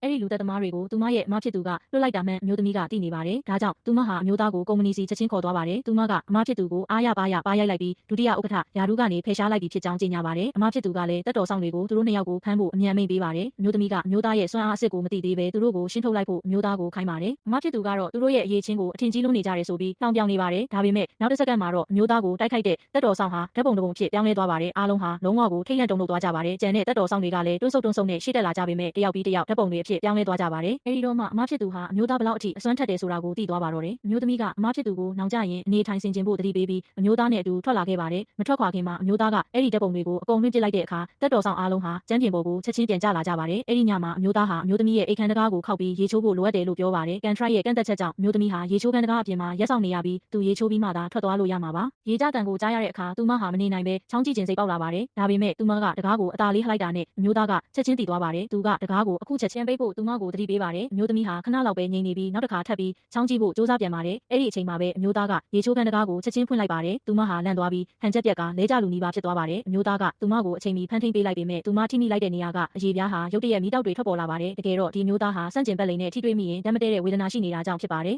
အဲ့ဒီလူသက်သမားတွေကိုသူမရဲ့အမဖြစ်သူကလွတ်လိုက်တာမှန်အမျိုးသမီးကသိနေပါတယ်ဒါကြောင့်သူမဟာအမျိုးသားကိုကုမ္ပဏီစီချက်ချင်းခေါ်သွားပါတယ်သူမကအမဖြစ်သူကိုအားရပါရိုက်လိုက်ပြီးဒုတိယဥက္ကဋ္ဌယာရုကနေဖယ်ရှားလိုက်ပြီးဖြစ်ကြောင်းကြေညာပါတယ်အမဖြစ်သူကလည်းတက်တော်ဆောင်တွေကိုသူတို့နှစ်ယောက်ကိုဖမ်းဖို့အမြန်မိတ်ပေးပါတယ်အမျိုးသမီးကအမျိုးသားရဲ့စွမ်းအားအစစ်ကိုမသိသေးပဲသူတို့ကိုရှင်းထုတ်လိုက်ဖို့အမျိုးသားကိုခိုင်းပါတယ်အမဖြစ်သူကတော့သူတို့ရဲ့အရေးချင်းကိုအထင်ကြီးလို့နေကြတယ်ဆိုပြီးလောင်ပြောင်နေပါတယ်ဒါပေမဲ့နောက်တစ်စက္ကန့်မှာတော့အမျိုးသားကိုတိုက်ခိုက်တဲ့တက်တော်ဆောင်ဟာဓာတ်ပုံတစ်ပုံဖြစ်ပြောင်းလဲသွားပါတယ်အားလုံးဟာလုံးဝကိုထိတ်လန့်တုန်လှုပ်သွားကြပါတယ်ကျန်တဲ့တက်တော်ဆောင်တွေကလည်းတွန်းဆုတ်နဲ့ရှေ့တက်လာကြပေမဲ့တယောက်ပြီးတယောက်ဓာတ်ပုံတွေအဖြစ်ပြောင်းလဲသွားကြပါတယ်အဲဒီတော့မှအမဖြစ်သူဟာအမျိုးသားဘလောက်အထိအစွမ်းထက်တယ်ဆိုတာကိုသိသွားပါတော့တယ်အမျိုးသမီးကအမဖြစ်သူကိုနောင်ကြရင်အနေထိုင်ဆင်ခြင်ဖို့တတိပေးပြီးအမျိုးသားနဲ့အတူထွက်လာခဲ့ပါတယ်မထွက်ခွာခင်မှာအမျိုးသားကအဲ့ဒီဓာတ်ပုံတွေကိုအကုန်လွှင့်ပစ်လိုက်တဲ့အခါတက်တော်ဆောင်အားလုံးဟာကျမ်းပြင်ပေါ်ကိုချက်ချင်းပြန်ကျလာကြပါတယ်အဲ့ဒီညမှာအမျိုးသားဟာအမျိုးသမီးရဲ့အိတ်ခမ်းတကားကိုခောက်ပြီးရေချိုးဖို့လိုအပ်တယ်လို့ပြောပါတယ်ကန်ထရိုက်ရဲ့ကန့်သက်ချက်ကြောင့်အမျိုးသမီးဟာရေချိုးခမ်းတကားအပြင်မှာရက်ဆောင်နေရပြီးသူရေချိုးပြီးမှသာထွက်သွားလို့ရမှာပါရေကြတန်ကိုကြားရတဲ့အခါသူမဟာမနေနိုင်ပဲချောင်းကြည့်ခြင်းစိတ်ပေါက်လာပါတယ်ဒါပေမဲ့သူမကတကားကိုအသာလေးလှလိုက်တာနဲ့အမျိုးသားကချက်ချင်းတည်သွားပါတယ်သူကတကားကိုအခုချက်ချင်းပိတ်ဖို့သူမကိုသတိပေးပါတယ်အမျိုးသမီးဟာခဏလောက်ပဲငြိမ်နေပြီးနောက်တစ်ခါထပ်ပြီးချောင်းကြည့်ဖို့စူးစမ်းပြန်ပါတယ်အဲ့ဒီအချိန်မှာပဲအမျိုးသားကရေချိုးခမ်းတကားကိုချက်ချင်းဖွင့်လိုက်ပါတယ်သူမဟာလန့်သွားပြီးဟန်ချက်ပြက်ကလဲကျလူနီးပါးဖြစ်သွားပါတယ်အမျိုးသားကသူမကိုအချိန်မီဖမ်းထိန်ပေးလိုက်ပေမဲ့သူမထိမိလိုက်တဲ့နေရာကအရေပြားဟာရုတ်တရက်မီးတောက်တွေထွက်ပေါ်လာပါတယ်တကယ်တော့ဒီမျိုးသားဟာစန့်ကျင်ဘက်လိန်နဲ့ထိတွေ့မိရင်ဓာတ်မတည့်တဲ့ဝေဒနာရှိနေတာကြောင့်ဖြစ်ပါတယ်